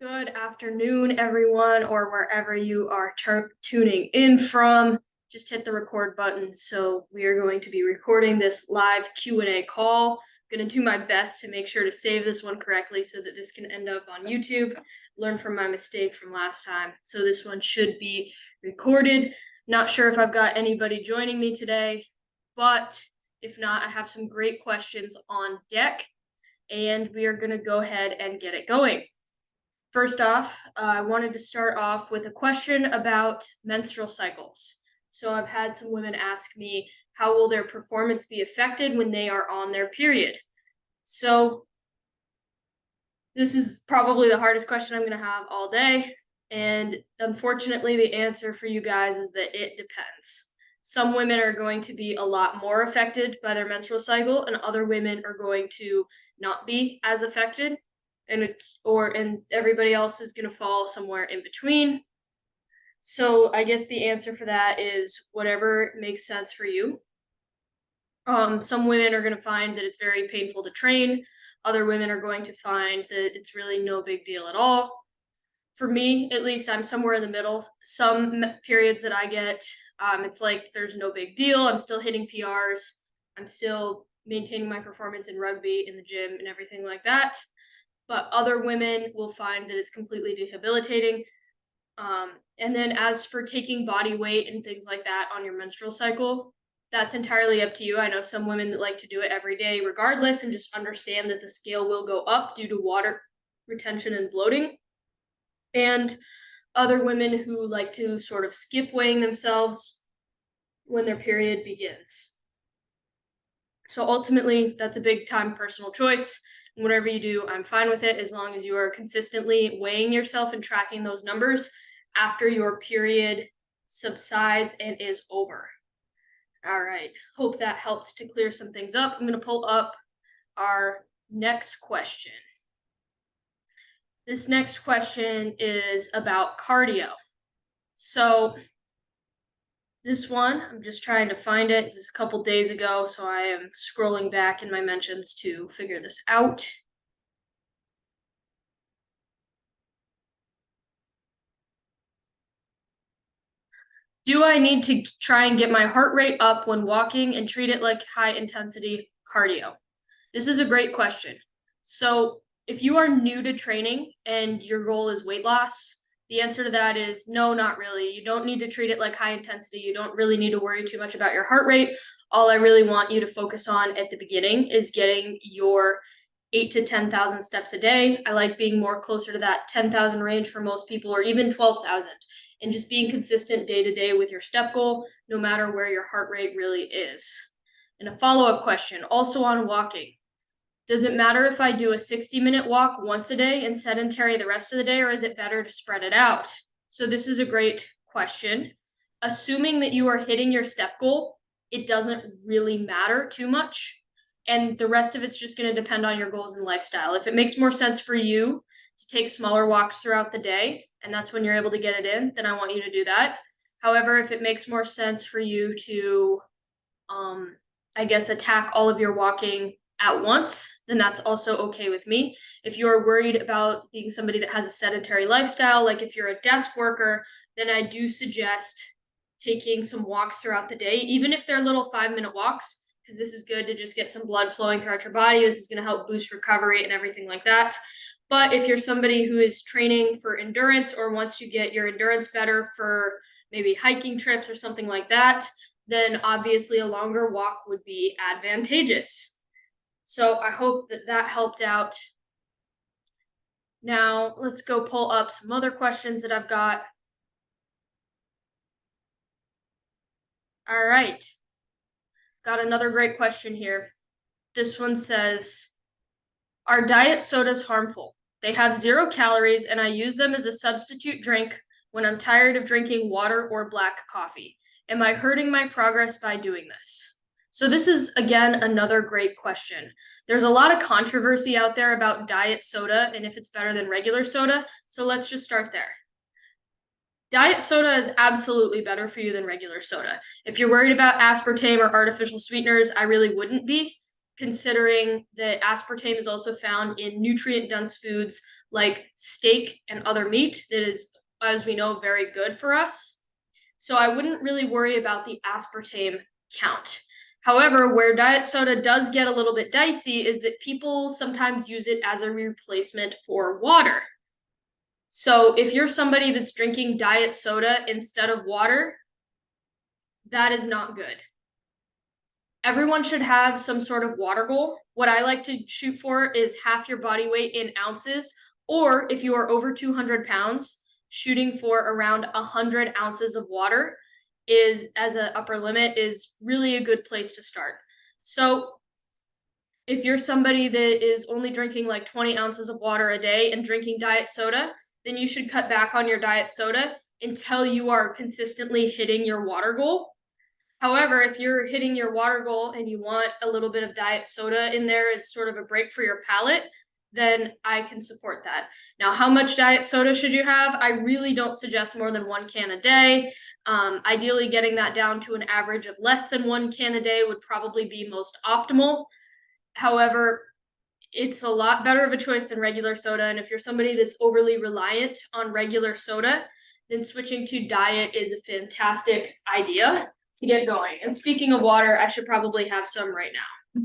Good afternoon, everyone, or wherever you are tuning in from. Just hit the record button. So we are going to be recording this live Q&A call. I'm going to do my best to make sure to save this one correctly so that this can end up on YouTube. Learn from my mistake from last time. So this one should be recorded. Not sure if I've got anybody joining me today, but if not, I have some great questions on deck, and we are going to go ahead and get it going. First off, I wanted to start off with a question about menstrual cycles. So I've had some women ask me, how will their performance be affected when they are on their period? So this is probably the hardest question I'm going to have all day. And unfortunately, the answer for you guys is that it depends. Some women are going to be a lot more affected by their menstrual cycle, and other women are going to not be as affected. And everybody else is going to fall somewhere in between. So I guess the answer for that is whatever makes sense for you. Some women are going to find that it's very painful to train. Other women are going to find that it's really no big deal at all. For me, at least, I'm somewhere in the middle. Some periods that I get, it's like there's no big deal. I'm still hitting PRs. I'm still maintaining my performance in rugby, in the gym, and everything like that. But other women will find that it's completely debilitating. And then as for taking body weight and things like that on your menstrual cycle, that's entirely up to you. I know some women that like to do it every day regardless and just understand that the scale will go up due to water retention and bloating. And other women who like to sort of skip weighing themselves when their period begins. So ultimately, that's a big time personal choice. Whatever you do, I'm fine with it as long as you are consistently weighing yourself and tracking those numbers after your period subsides and is over. All right, hope that helped to clear some things up. I'm going to pull up our next question. This next question is about cardio. So this one, I'm just trying to find it. It was a couple days ago, so I am scrolling back in my mentions to figure this out. Do I need to try and get my heart rate up when walking and treat it like high intensity cardio? This is a great question. So, if you are new to training and your goal is weight loss, the answer to that is no, not really. You don't need to treat it like high intensity. You don't really need to worry too much about your heart rate. All I really want you to focus on at the beginning is getting your 8 to 10,000 steps a day. I like being more closer to that 10,000 range for most people, or even 12,000, and just being consistent day to day with your step goal, no matter where your heart rate really is. And a follow-up question, also on walking. Does it matter if I do a 60-minute walk once a day and sedentary the rest of the day, or is it better to spread it out? So this is a great question. Assuming that you are hitting your step goal, it doesn't really matter too much. And the rest of it's just going to depend on your goals and lifestyle. If it makes more sense for you to take smaller walks throughout the day, and that's when you're able to get it in, then I want you to do that. However, if it makes more sense for you to, I guess, attack all of your walking at once, then that's also okay with me. If you're worried about being somebody that has a sedentary lifestyle, like if you're a desk worker, then I do suggest taking some walks throughout the day, even if they're little 5-minute walks, because this is good to just get some blood flowing throughout your body. This is going to help boost recovery and everything like that. But if you're somebody who is training for endurance or wants to get your endurance better for maybe hiking trips or something like that, then obviously a longer walk would be advantageous. So I hope that that helped out. Now let's go pull up some other questions that I've got. All right. Got another great question here. This one says, are diet sodas harmful? They have 0 calories and I use them as a substitute drink when I'm tired of drinking water or black coffee. Am I hurting my progress by doing this? So this is, again, another great question. There's a lot of controversy out there about diet soda and if it's better than regular soda. So let's just start there. Diet soda is absolutely better for you than regular soda. If you're worried about aspartame or artificial sweeteners, I really wouldn't be. considering that aspartame is also found in nutrient-dense foods like steak and other meat that is, as we know, very good for us. So I wouldn't really worry about the aspartame count. However, where diet soda does get a little bit dicey is that people sometimes use it as a replacement for water. So if you're somebody that's drinking diet soda instead of water, that is not good. Everyone should have some sort of water goal. What I like to shoot for is half your body weight in ounces, or if you are over 200 pounds, shooting for around 100 ounces of water is, as an upper limit, is really a good place to start. So if you're somebody that is only drinking like 20 ounces of water a day and drinking diet soda, then you should cut back on your diet soda until you are consistently hitting your water goal. However, if you're hitting your water goal and you want a little bit of diet soda in there as sort of a break for your palate, then I can support that. Now, how much diet soda should you have? I really don't suggest more than 1 can a day. Ideally, getting that down to an average of less than 1 can a day would probably be most optimal. However, it's a lot better of a choice than regular soda. And if you're somebody that's overly reliant on regular soda, then switching to diet is a fantastic idea to get going. And speaking of water, I should probably have some right now.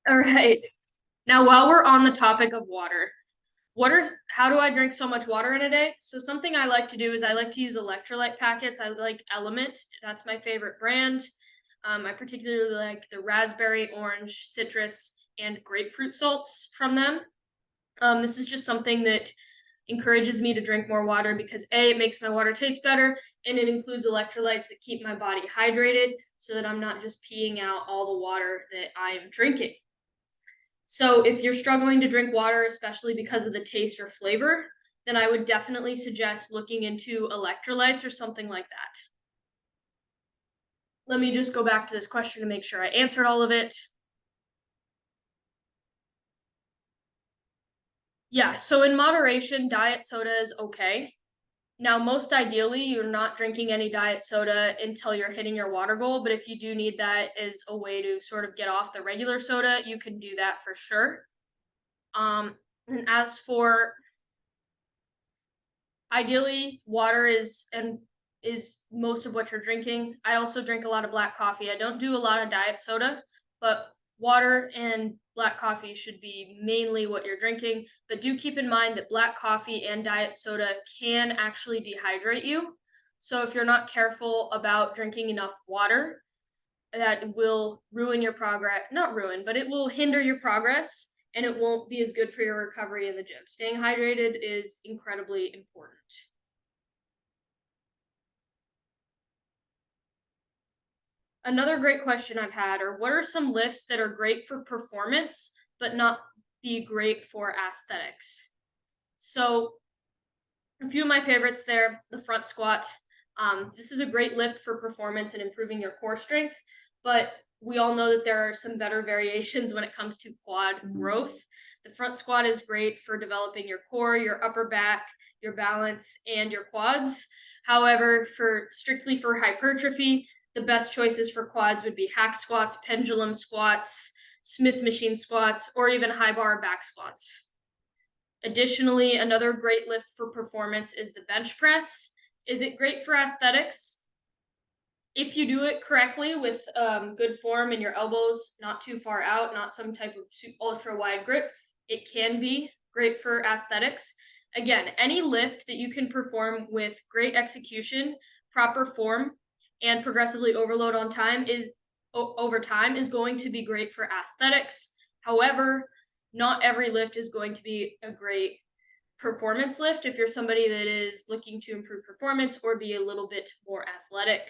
All right. Now, while we're on the topic of water, how do I drink so much water in a day? So something I like to do is I like to use electrolyte packets. I like Element. That's my favorite brand. I particularly like the raspberry, orange, citrus, and grapefruit salts from them. This is just something that encourages me to drink more water because A, it makes my water taste better, and it includes electrolytes that keep my body hydrated so that I'm not just peeing out all the water that I'm drinking. So if you're struggling to drink water, especially because of the taste or flavor, then I would definitely suggest looking into electrolytes or something like that. Let me just go back to this question to make sure I answered all of it. Yeah, so in moderation, diet soda is okay. Now, most ideally, you're not drinking any diet soda until you're hitting your water goal, but if you do need that as a way to sort of get off the regular soda, you can do that for sure. And as for ideally, water is most of what you're drinking. I also drink a lot of black coffee. I don't do a lot of diet soda, but water and black coffee should be mainly what you're drinking. But do keep in mind that black coffee and diet soda can actually dehydrate you. So if you're not careful about drinking enough water, that will ruin your progress. Not ruin, but it will hinder your progress and it won't be as good for your recovery in the gym. Staying hydrated is incredibly important. Another great question I've had are what are some lifts that are great for performance but not be great for aesthetics? So, a few of my favorites there, the front squat. This is a great lift for performance and improving your core strength, but we all know that there are some better variations when it comes to quad growth. The front squat is great for developing your core, your upper back, your balance, and your quads. However, for strictly for hypertrophy, the best choices for quads would be hack squats, pendulum squats, Smith machine squats, or even high bar back squats. Additionally, another great lift for performance is the bench press. Is it great for aesthetics? If you do it correctly with good form and your elbows not too far out, not some type of ultra wide grip, it can be great for aesthetics. Again, any lift that you can perform with great execution, proper form, and progressively overload on time is over time is going to be great for aesthetics. However, not every lift is going to be a great performance lift if you're somebody that is looking to improve performance or be a little bit more athletic.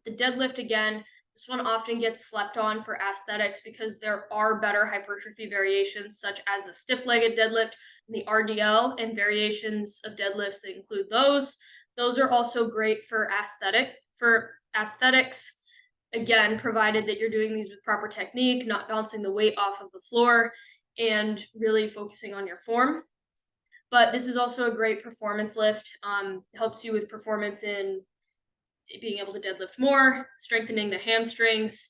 The deadlift, again, this one often gets slept on for aesthetics because there are better hypertrophy variations such as the stiff-legged deadlift and the RDL and variations of deadlifts that include those. Those are also great for aesthetics. Again, provided that you're doing these with proper technique, not bouncing the weight off of the floor, and really focusing on your form. But this is also a great performance lift. Helps you with performance in being able to deadlift more, strengthening the hamstrings,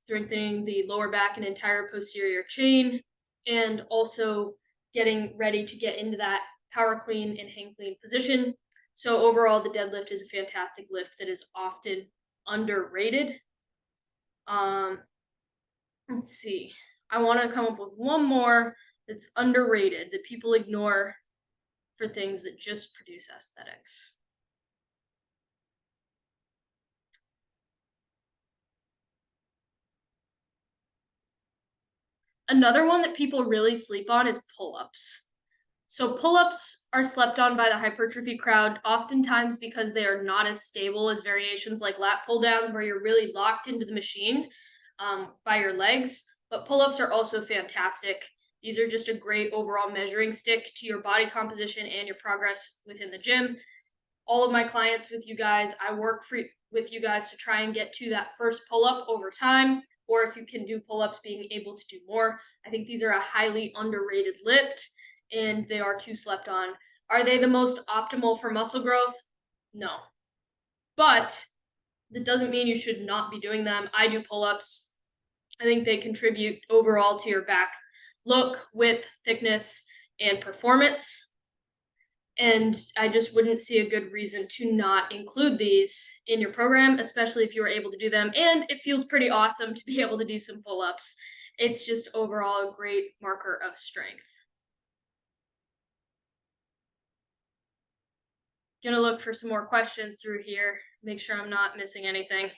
strengthening the lower back and entire posterior chain, and also getting ready to get into that power clean and hang clean position. So overall, the deadlift is a fantastic lift that is often underrated. Let's see. I want to come up with one more that's underrated that people ignore for things that just produce aesthetics. Another one that people really sleep on is pull-ups. So pull-ups are slept on by the hypertrophy crowd, oftentimes because they are not as stable as variations like lat pull-downs, where you're really locked into the machine by your legs. But pull-ups are also fantastic. These are just a great overall measuring stick to your body composition and your progress within the gym. All of my clients with you guys, I work with you guys to try and get to that first pull-up over time, or if you can do pull-ups, being able to do more. I think these are a highly underrated lift, and they are too slept on. Are they the most optimal for muscle growth? No. But that doesn't mean you should not be doing them. I do pull-ups. I think they contribute overall to your back look, width, thickness, and performance. And I just wouldn't see a good reason to not include these in your program, especially if you were able to do them. And it feels pretty awesome to be able to do some pull-ups. It's just overall a great marker of strength. Gonna look for some more questions through here, make sure I'm not missing anything.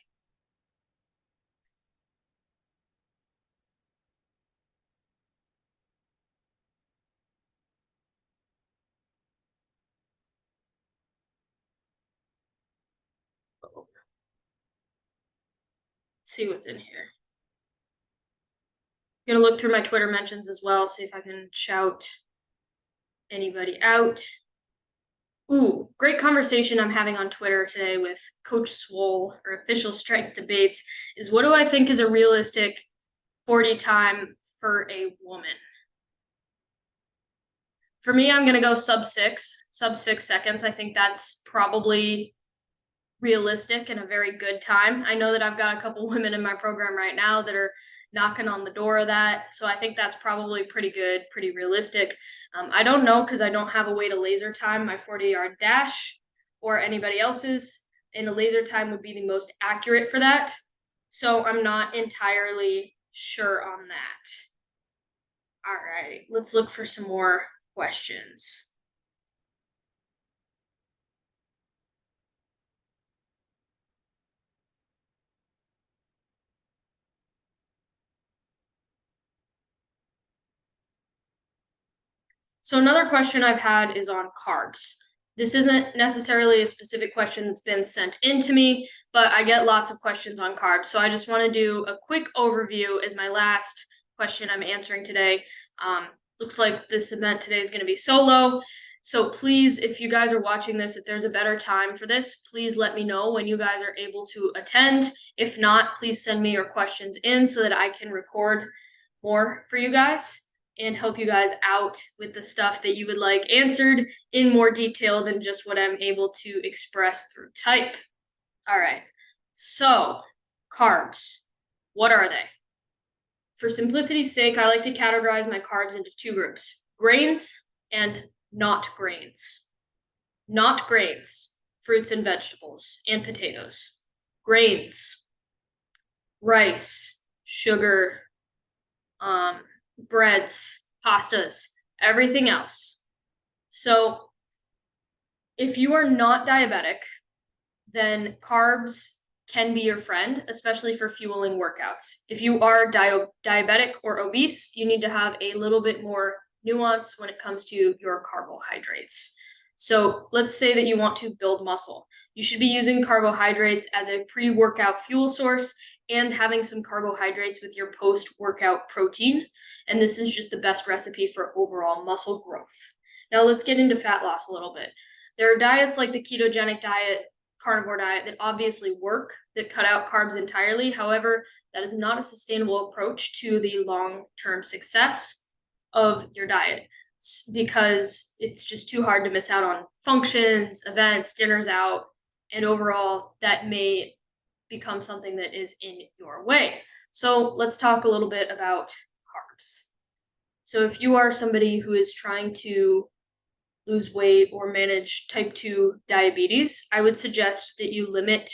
Let's see what's in here. Gonna look through my Twitter mentions as well, see if I can shout anybody out. Ooh, great conversation I'm having on Twitter today with Coach Swole, or Official Strength Debates, is what do I think is a realistic 40 time for a woman? For me, I'm gonna go sub 6 seconds. I think that's probably realistic and a very good time. I know that I've got a couple women in my program right now that are knocking on the door of that. So I think that's probably pretty good, pretty realistic. I don't know because I don't have a way to laser time my 40-yard dash or anybody else's, and a laser time would be the most accurate for that. So I'm not entirely sure on that. All right, let's look for some more questions. So another question I've had is on carbs. This isn't necessarily a specific question that's been sent in to me, but I get lots of questions on carbs. So I just want to do a quick overview as my last question I'm answering today. Looks like this event today is going to be solo. So please, if you guys are watching this, if there's a better time for this, please let me know when you guys are able to attend. If not, please send me your questions in so that I can record more for you guys and help you guys out with the stuff that you would like answered in more detail than just what I'm able to express through type. All right, so carbs, what are they? For simplicity's sake, I like to categorize my carbs into two groups: grains and not grains. Not grains, fruits and vegetables and potatoes. Grains, rice, sugar, breads, pastas, everything else. So if you are not diabetic, then carbs can be your friend, especially for fueling workouts. If you are diabetic or obese, you need to have a little bit more nuance when it comes to your carbohydrates. So let's say that you want to build muscle. You should be using carbohydrates as a pre-workout fuel source and having some carbohydrates with your post-workout protein. And this is just the best recipe for overall muscle growth. Now let's get into fat loss a little bit. There are diets like the ketogenic diet, carnivore diet, that obviously work, that cut out carbs entirely. However, that is not a sustainable approach to the long-term success of your diet, because it's just too hard to miss out on functions, events, dinners out, and overall that may become something that is in your way. So let's talk a little bit about carbs. So if you are somebody who is trying to lose weight or manage type 2 diabetes, I would suggest that you limit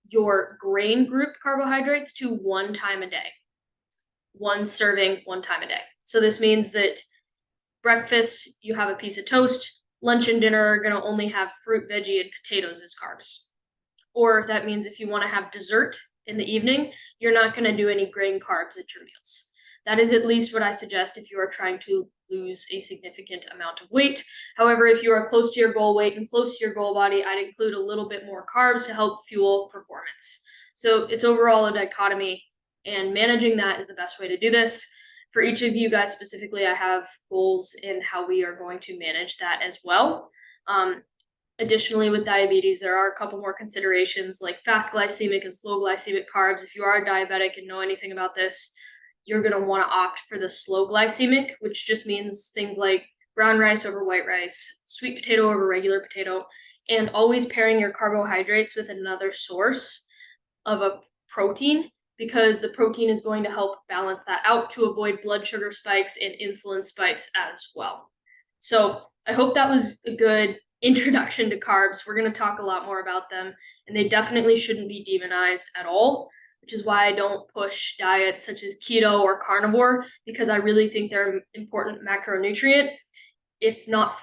your grain group carbohydrates to 1 time a day. One serving 1 time a day. So this means that breakfast, you have a piece of toast. Lunch and dinner are going to only have fruit, veggie, and potatoes as carbs. Or that means if you want to have dessert in the evening, you're not going to do any grain carbs at your meals. That is at least what I suggest if you are trying to lose a significant amount of weight. However, if you are close to your goal weight and close to your goal body, I'd include a little bit more carbs to help fuel performance. So it's overall a dichotomy, and managing that is the best way to do this. For each of you guys specifically, I have goals in how we are going to manage that as well. Additionally, with diabetes, there are a couple more considerations like fast glycemic and slow glycemic carbs. If you are a diabetic and know anything about this, you're going to want to opt for the slow glycemic, which just means things like brown rice over white rice, sweet potato over regular potato, and always pairing your carbohydrates with another source of a protein, because the protein is going to help balance that out to avoid blood sugar spikes and insulin spikes as well. So I hope that was a good introduction to carbs. We're going to talk a lot more about them, and they definitely shouldn't be demonized at all, which is why I don't push diets such as keto or carnivore, because I really think they're an important macronutrient, if not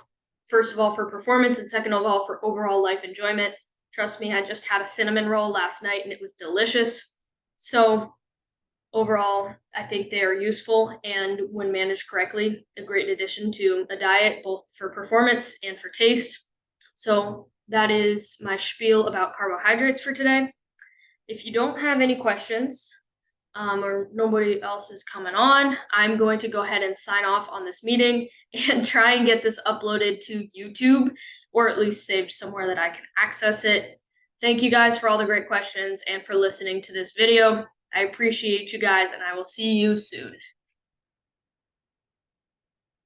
first of all for performance and second of all for overall life enjoyment. Trust me, I just had a cinnamon roll last night and it was delicious. So overall, I think they are useful, and when managed correctly, a great addition to a diet, both for performance and for taste. So that is my spiel about carbohydrates for today. If you don't have any questions, or nobody else is coming on, I'm going to go ahead and sign off on this meeting and try and get this uploaded to YouTube, or at least saved somewhere that I can access it. Thank you guys for all the great questions and for listening to this video. I appreciate you guys, and I will see you soon.